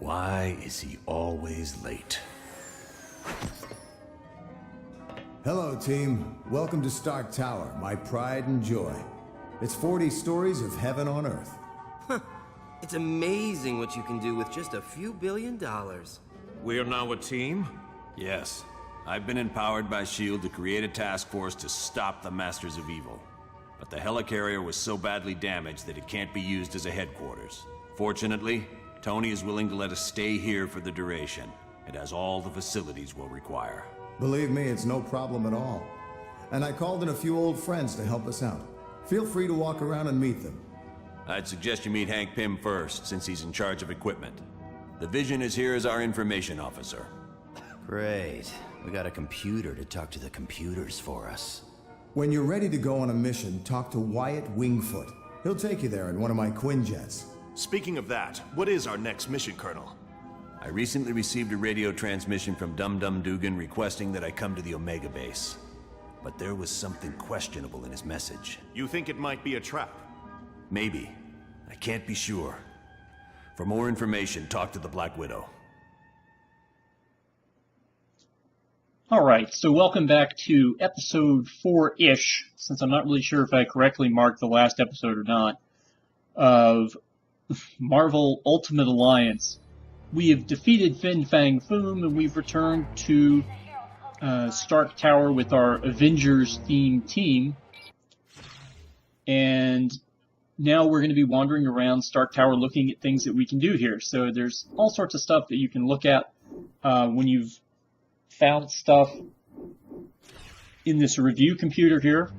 Why is he always late? Hello, team. Welcome to Stark Tower, my pride and joy. It's 40 stories of heaven on Earth. It's amazing what you can do with just a few $1 billion. We are now a team? Yes. I've been empowered by S.H.I.E.L.D. to create a task force to stop the Masters of Evil. But the helicarrier was so badly damaged that it can't be used as a headquarters. Fortunately, Tony is willing to let us stay here for the duration. It has all the facilities we'll require. Believe me, it's no problem at all. And I called in a few old friends to help us out. Feel free to walk around and meet them. I'd suggest you meet Hank Pym first, since he's in charge of equipment. The Vision is here as our information officer. Great. We got a computer to talk to the computers for us. When you're ready to go on a mission, talk to Wyatt Wingfoot. He'll take you there in one of my Quinjets. Speaking of that, what is our next mission, Colonel? I recently received a radio transmission from Dum Dum Dugan requesting that I come to the Omega base. But there was something questionable in his message. You think it might be a trap? Maybe. I can't be sure. For more information, talk to the Black Widow. Alright, so welcome back to episode 4-ish, since I'm not really sure if I correctly marked the last episode or not, of Marvel Ultimate Alliance. We have defeated Fin Fang Foom, and we've returned to Stark Tower with our Avengers-themed team. And now we're going to be wandering around Stark Tower looking at things that we can do here. So there's all sorts of stuff that you can look at when you've found stuff in this review computer here.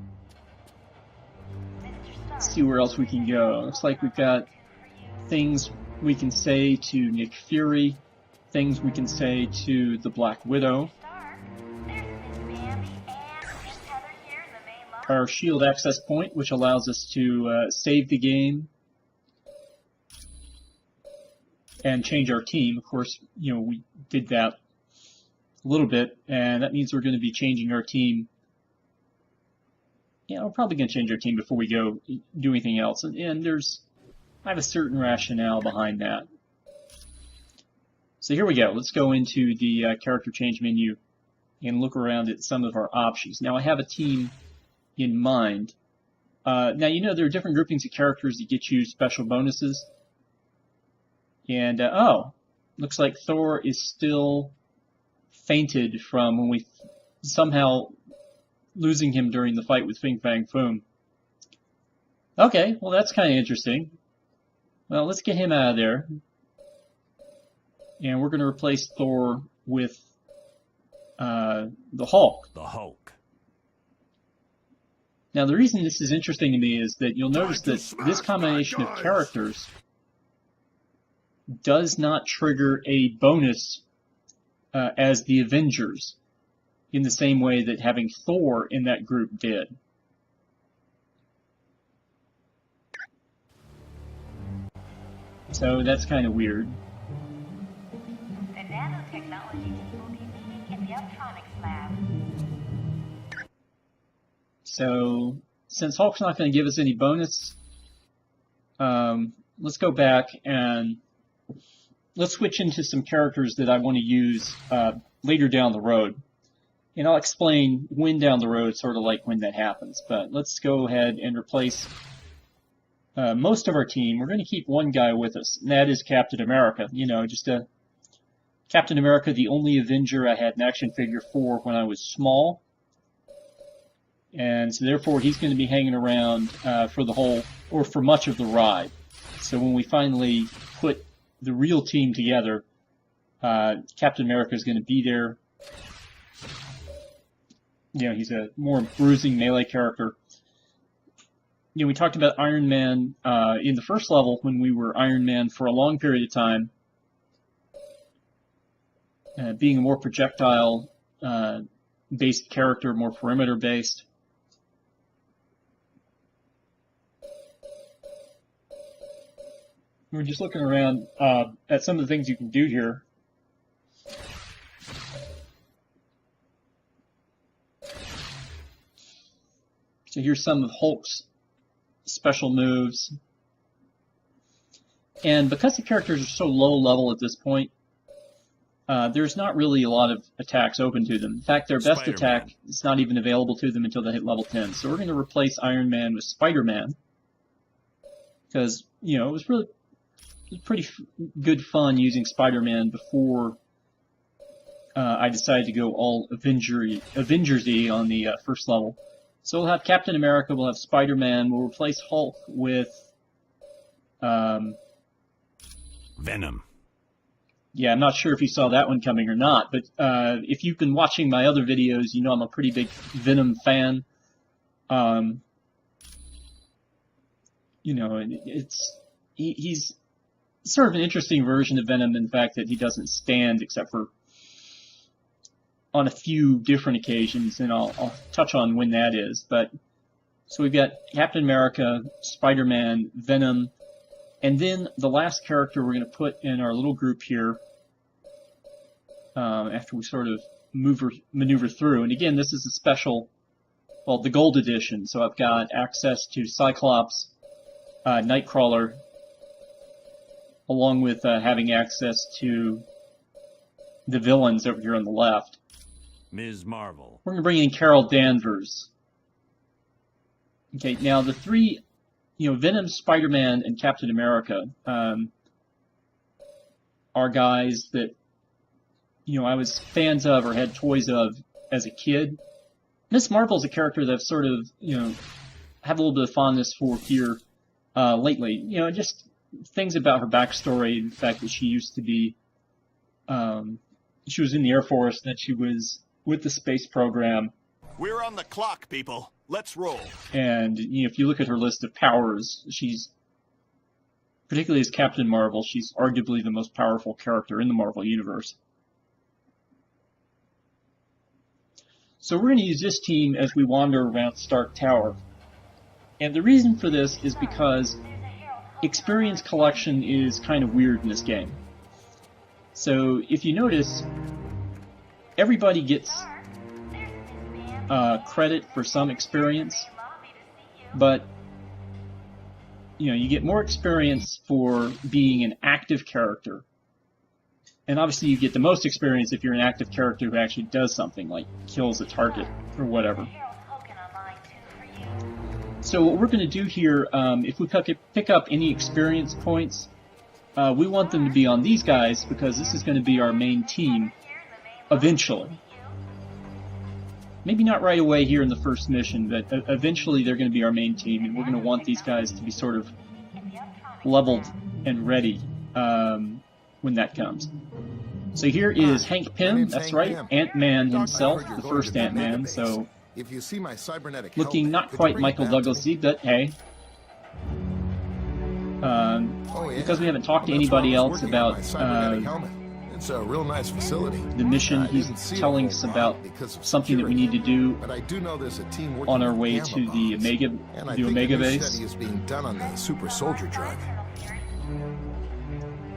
Let's see where else we can go. Looks like we've got things we can say to Nick Fury, things we can say to the Black Widow. Our S.H.I.E.L.D. access point, which allows us to save the game and change our team. Of course, you know, we did that a little bit, and that means we're going to be changing our team. Yeah, we're probably going to change our team before we go do anything else. And I have a certain rationale behind that. So here we go. Let's go into the character change menu and look around at some of our options. Now I have a team in mind. Now, you know, there are different groupings of characters that get you special bonuses. And, looks like Thor is still fainted from when we somehow losing him during the fight with Fin Fang Foom. Okay, well, that's kind of interesting. Well, let's get him out of there. And we're going to replace Thor with the Hulk. The Hulk. Now, the reason this is interesting to me is that you'll notice that this combination of characters does not trigger a bonus as the Avengers in the same way that having Thor in that group did. So that's kind of weird. The nanotechnology team will be meeting in the electronics lab. So, since Hulk's not going to give us any bonus, let's go back and let's switch into some characters that I want to use later down the road. And I'll explain when down the road, sort of like when that happens. But let's go ahead and replace most of our team. We're going to keep one guy with us, and that is Captain America. You know, just Captain America, the only Avenger I had an action figure for when I was small. And so therefore he's going to be hanging around for much of the ride. So when we finally put the real team together, Captain America is going to be there. You know, he's a more bruising melee character. You know, we talked about Iron Man in the first level when we were Iron Man for a long period of time, being a more projectile-based character, more perimeter-based. We're just looking around at some of the things you can do here. So here's some of Hulk's special moves. And because the characters are so low level at this point, there's not really a lot of attacks open to them. In fact, their best attack is not even available to them until they hit level 10. So we're going to replace Iron Man with Spider-Man. Because, you know, it was pretty good fun using Spider-Man before I decided to go all Avengers-y on the first level. So we'll have Captain America, we'll have Spider-Man, we'll replace Hulk with... Venom. Yeah, I'm not sure if you saw that one coming or not, but if you've been watching my other videos, you know I'm a pretty big Venom fan. You know, he's sort of an interesting version of Venom in the fact that he doesn't stand except for on a few different occasions, and I'll touch on when that is. But so we've got Captain America, Spider-Man, Venom, and then the last character we're going to put in our little group here after we sort of maneuver through. And again, this is a special, well, the Gold Edition. So I've got access to Cyclops, Nightcrawler, along with having access to the villains over here on the left. Ms. Marvel. We're going to bring in Carol Danvers. Okay, now the three, you know, Venom, Spider-Man, and Captain America are guys that, you know, I was fans of or had toys of as a kid. Miss Marvel's a character that I've sort of, you know, have a little bit of fondness for here lately. You know, just things about her backstory, the fact that she used to be, she was in the Air Force, that she was with the space program. We're on the clock, people. Let's roll. And you know, if you look at her list of powers, she's, particularly as Captain Marvel, she's arguably the most powerful character in the Marvel Universe. So we're going to use this team as we wander around Stark Tower. And the reason for this is because experience collection is kind of weird in this game. So if you notice, everybody gets credit for some experience, but you know, you get more experience for being an active character. And obviously you get the most experience if you're an active character who actually does something, like kills a target or whatever. So what we're going to do here, if we pick up any experience points, we want them to be on these guys because this is going to be our main team eventually. Maybe not right away here in the first mission, but eventually they're going to be our main team, and we're going to want these guys to be sort of leveled and ready when that comes. So here is Hank Pym, that's right, Ant-Man himself, the first Ant-Man, so if you see my cybernetic looking not quite Michael Douglas-y, but hey. Because we haven't talked to anybody else about it's a real nice facility. the mission, he's telling us about something that we need to do but I do know there's a team working on our on way gamma to the bombs, Omega, and I the think Omega a new base. study is being done on the super soldier drug.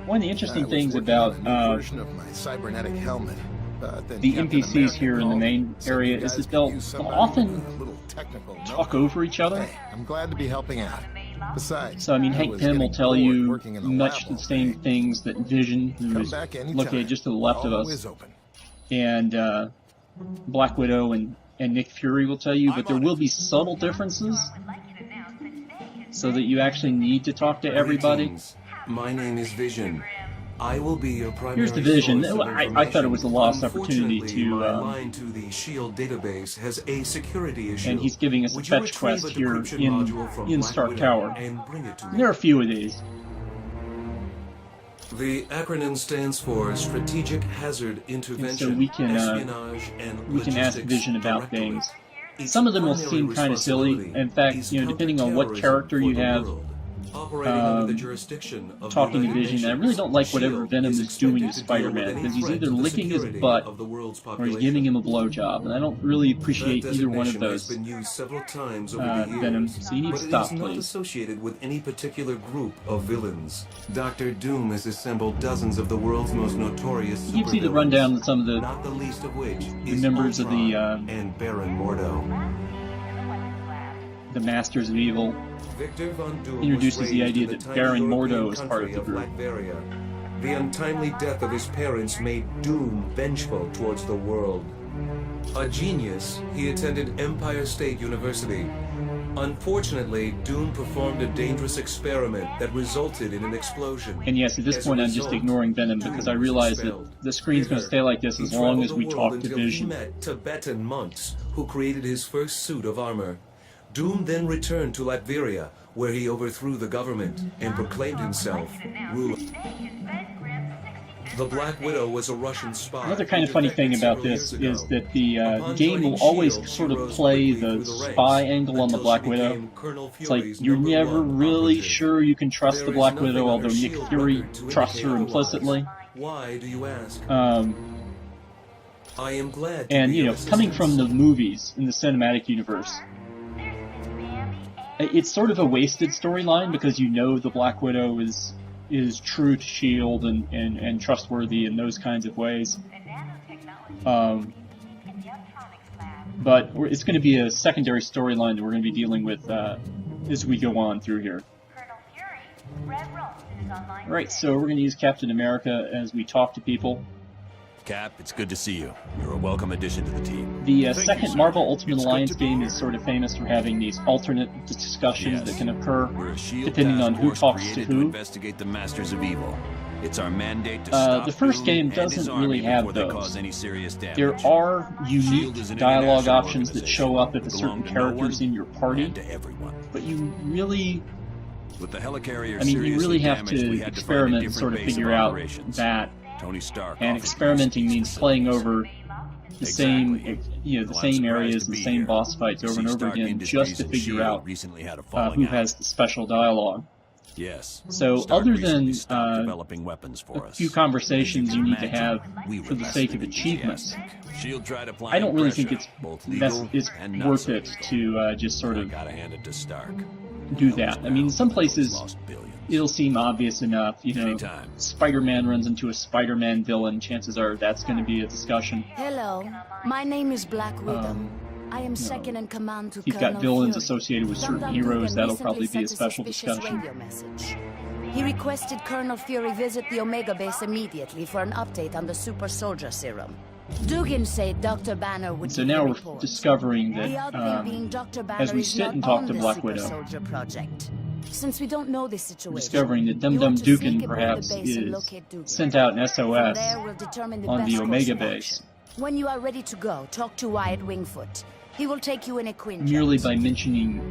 One of the interesting I was things working on about a new version of my cybernetic helmet. Then the Captain NPCs America here in the called, main said area you is guys that could they'll use somebody often with a little technical talk know-how. over each other. Hey, I'm glad to be helping out. Besides, So, I mean, I Hank was Pym will getting tell bored you working in the much lab the all same day. things that Vision, who Come is back anytime. located just to the left of us, Always open. and Black Widow and Nick Fury will tell you, but there will be subtle differences so that you actually need to talk to everybody. Greetings. My name is Vision. I will be your primary Here's the Vision. source of I thought it was a lost opportunity Unfortunately, to, my line to the SHIELD database has a security issue. and he's giving us a Would you fetch retrieve quest a here decryption in module from Black Stark Widow Tower. and bring it to me? There are a few of these. The acronym stands for Strategic Hazard Intervention, we can, Espionage, and we can ask Logistics Vision about Directorate. things. Its Some of them will primary seem kind of silly. responsibility In fact, is you know, depending on what counterterrorism character you for the have world, operating under the jurisdiction of talking the to United Vision, and I Nations. really don't like whatever SHIELD Venom is is doing to expected deal with Spider-Man, any because he's threat either to the licking his security butt of the world's or he's population. giving him a blowjob, and I don't really appreciate That either one of designation has those. been used several times over the years, Venom, so you need but to it stop, is not please. associated with any particular group of villains. Dr. Doom has assembled dozens of the world's most notorious He gives you the supervillains, rundown of some of the not the least of which is members of the, Ultron and Baron Mordo. the Masters of Evil Victor Von Doom introduces was the raised idea in the that tiny Baron European Mordo is part of country the group. Latveria. The untimely death of his parents made Doom vengeful towards the world. A genius, he attended Empire State University. Unfortunately, Doom performed a dangerous experiment that resulted in an explosion. And yes, at this As a point I'm just result, ignoring Venom Doom because I was realize that expelled. the screen's going to stay like this He as long as traveled we the world talk to until he Vision. met Tibetan monks who created his first suit of armor. Doom then returned to Latveria, where he overthrew the government and proclaimed himself ruler. The Black Widow was a Russian spy. Another kind of who funny thing defected about several this years is ago. that the Upon game joining will always S.H.I.E.L.D., sort she of rose play quickly the through the spy ranks angle on the until Black she Widow. became Colonel It's like Fury's you're number never one really operative. sure you can trust There the is Black nothing Widow, on although her Nick shield Fury record to trusts her indicate otherwise. implicitly. Why do you ask? I am glad to And, be you know, of coming from the assistance. movies in the cinematic universe, it's sort of a wasted storyline because you know the Black Widow is true to S.H.I.E.L.D. and trustworthy in those kinds of ways. But it's going to be a secondary storyline that we're going to be dealing with as we go on through here. Alright, so we're going to use Captain America as we talk to people. Cap, it's good to see you. You're a welcome addition to the team. The second Marvel Ultimate Alliance game is sort of famous for having these alternate discussions that can occur We're a SHIELD depending on task who force talks to created to who. investigate the Masters of Evil. It's our mandate to stop The first Doom game and his doesn't army really have before they those. cause any serious damage. There are SHIELD unique is an dialogue international options that show up if a organization. certain Belong to no character's one in your party, and to everyone. but you really, With the helicarrier I mean, you really seriously have damaged, we to had to find a experiment and different sort of base figure of out operations. that. Tony Stark And offered experimenting us these means playing over the Exactly. same, you know, the Well, I'm same surprised areas to and be same here. boss fights over and See, over Stark again Industries just to and figure S.H.I.E.L.D. out recently had a falling who out. has the special dialogue. Yes. So Stark other recently than stopped developing weapons for a us. few conversations As you can need to have imagine, we were for the less sake than of achievements, enthusiastic. S.H.I.E.L.D. tried applying I don't really think pressure, it's both legal and not worth so it legal. to just sort I of gotta hand it to Stark. do that. I mean, in some places Lost billions. it'll seem obvious enough. You know, Anytime. Spider-Man runs into a Spider-Man villain. Chances are that's going to be a discussion. Hello, my name is Black Widow. I am second in command to You've Colonel got villains Fury. associated with certain Dum-Dum heroes. Dugan That'll recently probably be a sent special suspicious discussion. radio message. He requested Colonel Fury visit the Omega base immediately for an update on the super soldier serum. Dugan said Dr. Banner would So give now the we're report. discovering The odd that thing being Dr. Banner as we is sit not and talk on to the Black super Widow, soldier project. Since we don't know the situation, discovering that we Dum want Dum to Dugan sneak aboard the perhaps base and is locate Dugan. sent out an From SOS there, we'll determine the on best the course Omega of base action. When you are ready to go, talk to Wyatt Wingfoot. He will take you in a Quinjet. merely by mentioning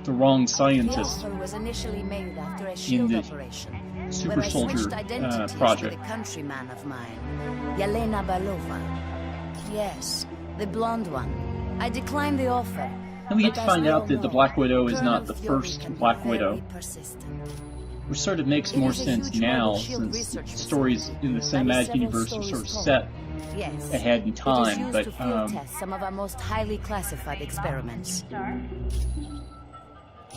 the wrong The scientist offer was initially made after a SHIELD the operation, super where I soldier switched identities project. with a countryman of mine, Yelena Balova. Yes, the blonde one. I declined the offer. And we get but to as find we out all that the know, Black Widow is Colonel not the Fury first can be Black very Widow, persistent. which sort of makes It more is a sense huge now mobile SHIELD since research stories facility, in the that is cinematic several universe are stories sort of tall. set Yes. ahead in It is time, used but to field test some of our most highly classified experiments.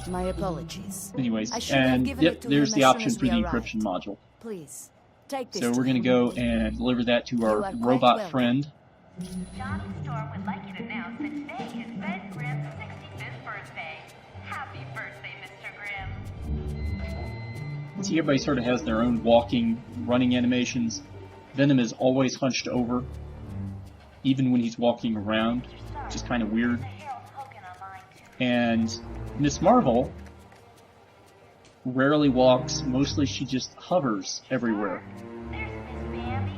My apologies. anyways, I should have and given yep, it to there's him the as soon option as for we the arrived. encryption module. Please, take this So to we're going to him. go and deliver that to You our are quite robot welcome. friend. Jonathan Storm would like you to announce that today is Ben Grimm's 65th birthday. Happy birthday, Mr. Grimm. See, everybody sort of has their own walking, running animations. Venom is always hunched over, even when he's walking around, which is kind of weird. Harold Hogan online too. And Miss Marvel rarely walks, mostly she just hovers everywhere. There's Miss Bambi and Miss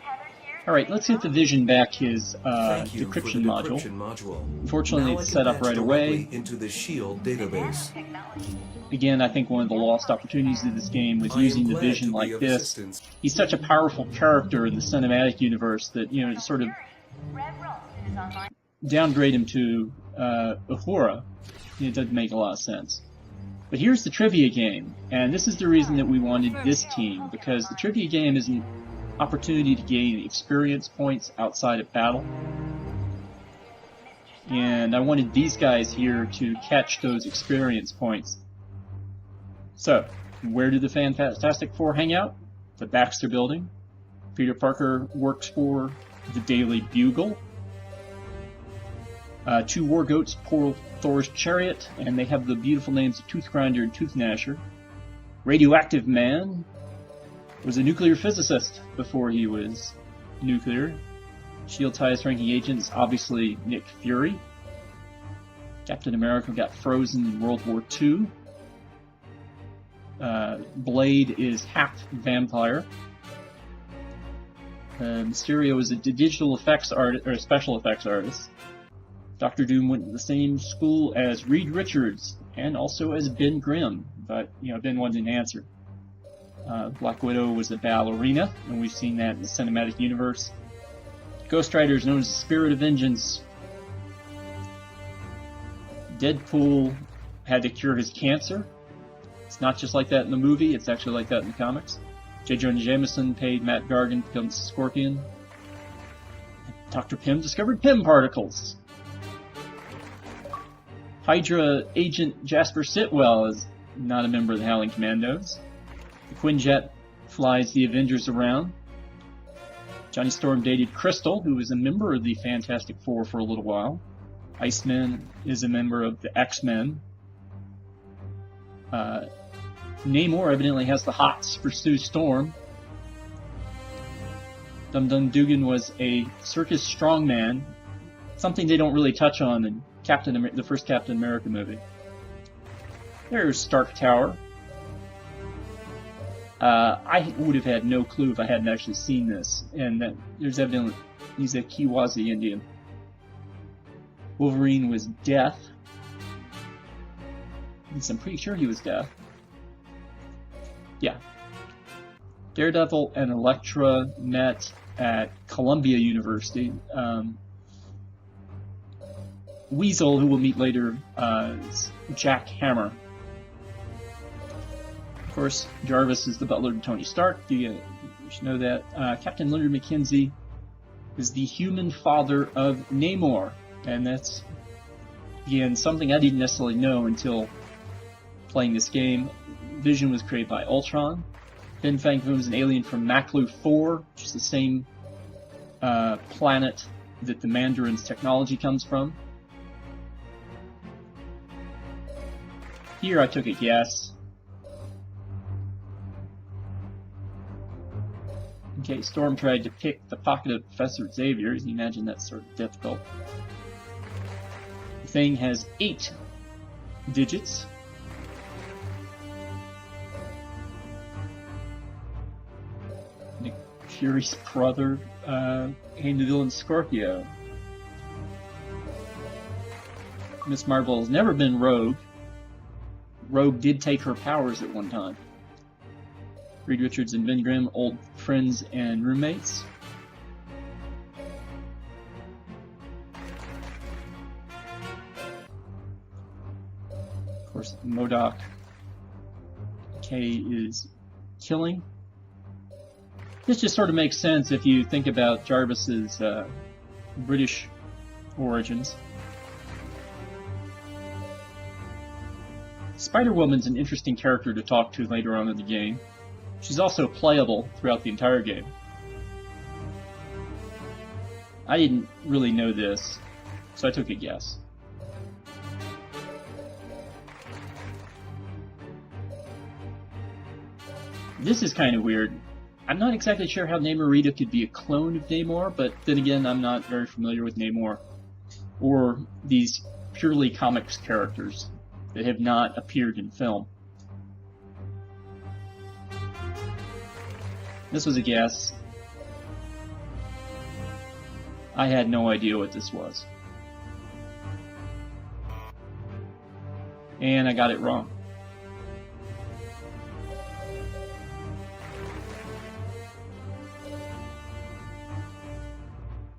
Heather here. Alright, let's get the Vision back his Thank you for the decryption module. decryption module. Unfortunately, Now I it's can set up patch right directly away. into the S.H.I.E.L.D. database. Technology. Again, I think one of the lost opportunities of this game was I am using the glad Vision to be like of this. assistance. He's such a powerful character in the cinematic universe that, you know, to sort of Red Ralston is online. downgrade him to Uhura, it doesn't make a lot of sense. But here's the trivia game, and this is the reason that we wanted this team, because the trivia game is an opportunity to gain experience points outside of battle. And I wanted these guys here to catch those experience points. So, where do the Fantastic Four hang out? The Baxter Building. Peter Parker works for the Daily Bugle. Two war goats pull Thor's chariot, and they have the beautiful names of Toothgrinder and Toothnasher. Radioactive Man was a nuclear physicist before he was nuclear. Shield's highest ranking agent is obviously Nick Fury. Captain America got frozen in World War II. Blade is half vampire. Mysterio is a digital effects artist, or a special effects artist. Doctor Doom went to the same school as Reed Richards and also as Ben Grimm, but Ben one didn't answer. Black Widow was a ballerina, and we've seen that in the cinematic universe. Ghost Rider is known as the Spirit of Vengeance. Deadpool had to cure his cancer. It's not just like that in the movie, it's actually like that in the comics. J. Jonah Jameson paid Matt Gargan to become Scorpion. Dr. Pym discovered Pym particles. Hydra agent Jasper Sitwell is not a member of the Howling Commandos. The Quinjet flies the Avengers around. Johnny Storm dated Crystal, who was a member of the Fantastic Four for a little while. Iceman is a member of the X-Men. Namor evidently has the hots for Sue Storm. Dum Dum Dugan was a circus strongman, something they don't really touch on in the first Captain America movie. There's Stark Tower. I would have had no clue if I hadn't actually seen this, and that there's evidently he's a Kiwazi Indian. Wolverine was Death. At least I'm pretty sure he was Death. Yeah. Daredevil and Elektra met at Columbia University. Weasel, who we'll meet later, is Jack Hammer. Of course, Jarvis is the butler to Tony Stark. You should know that. Captain Leonard McKenzie is the human father of Namor. And that's, again, something I didn't necessarily know until playing this game. Vision was created by Ultron. Ben Fang Foom is an alien from Maklu 4, which is the same planet that the Mandarin's technology comes from. Here I took a guess. Okay, Storm tried to pick the pocket of Professor Xavier. You can imagine that's sort of difficult. The thing has 8 digits. Nick Fury's brother, came to villain Scorpio. Miss Marvel has never been Rogue. Rogue did take her powers at one time. Reed Richards and Ben Grimm, old friends and roommates. Of course, MODOK K is killing. This just sort of makes sense if you think about Jarvis's British origins. Spider-Woman's an interesting character to talk to later on in the game. She's also playable throughout the entire game. I didn't really know this, so I took a guess. This is kind of weird. I'm not exactly sure how Namorita could be a clone of Namor, but then again, I'm not very familiar with Namor or these purely comics characters that have not appeared in film. This was a guess. I had no idea what this was. And I got it wrong.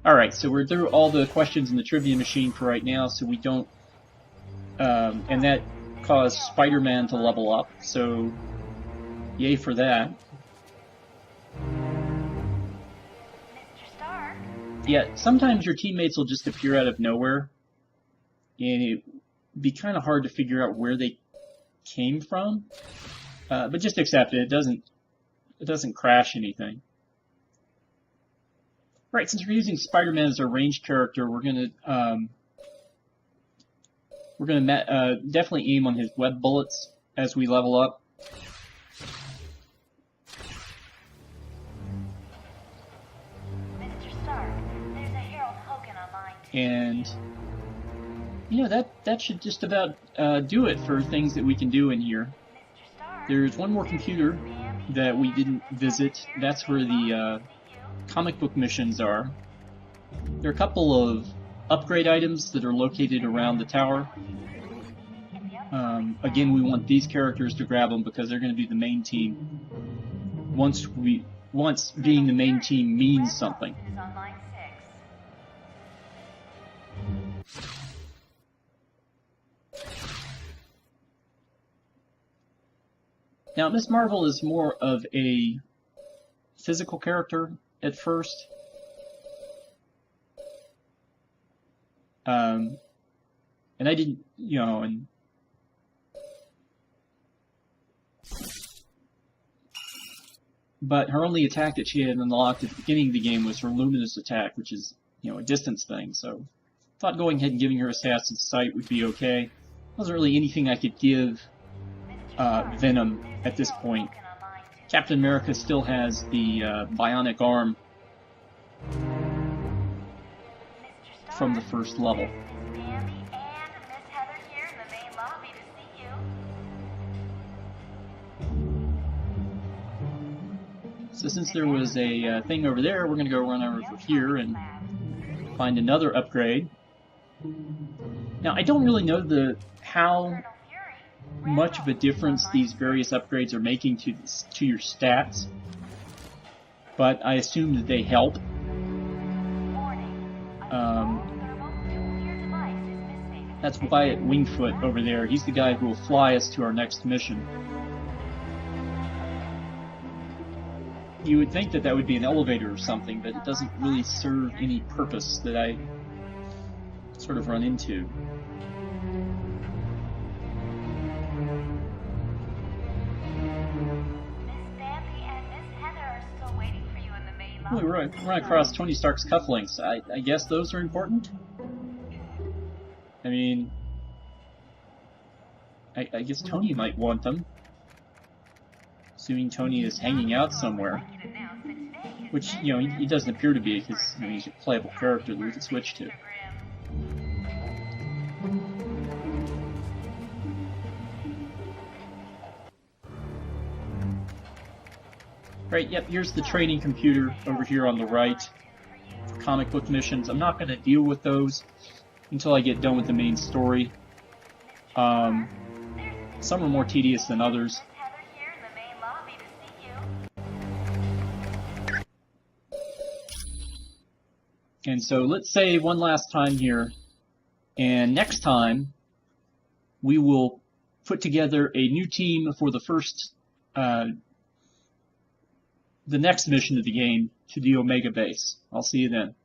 Alright, so we're through all the questions in the trivia machine for right now, so we don't... and that caused Spider-Man to level up, so yay for that. Mr. Stark? Yeah, sometimes your teammates will just appear out of nowhere, and it'd be kind of hard to figure out where they came from. But just accept it. It doesn't crash anything. Right, since we're using Spider-Man as our ranged character, we're going to We're going to definitely aim on his web bullets as we level up. Mr. Stark, there's a Harold Hogan online. And, you know, that should just about do it for things that we can do in here. Mr. Stark, There's one more computer that we didn't visit. That's where the comic book missions are. There are a couple of upgrade items that are located around the tower. Again, we want these characters to grab them because they're going to be the main team. Once being the main team means something. is on line 6. Now, Miss Marvel is more of a physical character at first. And I didn't, you know, but her only attack that she had unlocked at the beginning of the game was her luminous attack, which is, you know, a distance thing. So thought going ahead and giving her Assassin's Sight would be okay. Wasn't really anything I could give Venom at this point. Captain America still has the bionic arm from the first level. Miss Bambi and Miss Heather here in the main lobby to see you. So since there was a thing over there, we're going to go run over here and find another upgrade. Now, I don't really know how much of a difference these various upgrades are making to your stats, but I assume that they help. That's Wyatt Wingfoot over there. He's the guy who will fly us to our next mission. You would think that that would be an elevator or something, but it doesn't really serve any purpose that I sort of run into. Oh, we run across Tony Stark's cufflinks. I guess those are important? I mean, I guess Tony might want them. Assuming Tony is hanging out somewhere. Which, you know, he doesn't appear to be, because, you know, he's a playable character that we can switch to. Right, yep, here's the training computer over here on the right for comic book missions. I'm not going to deal with those until I get done with the main story. Some are more tedious than others. And so let's say one last time here, and next time we will put together a new team for the first the next mission of the game to the Omega base. I'll see you then.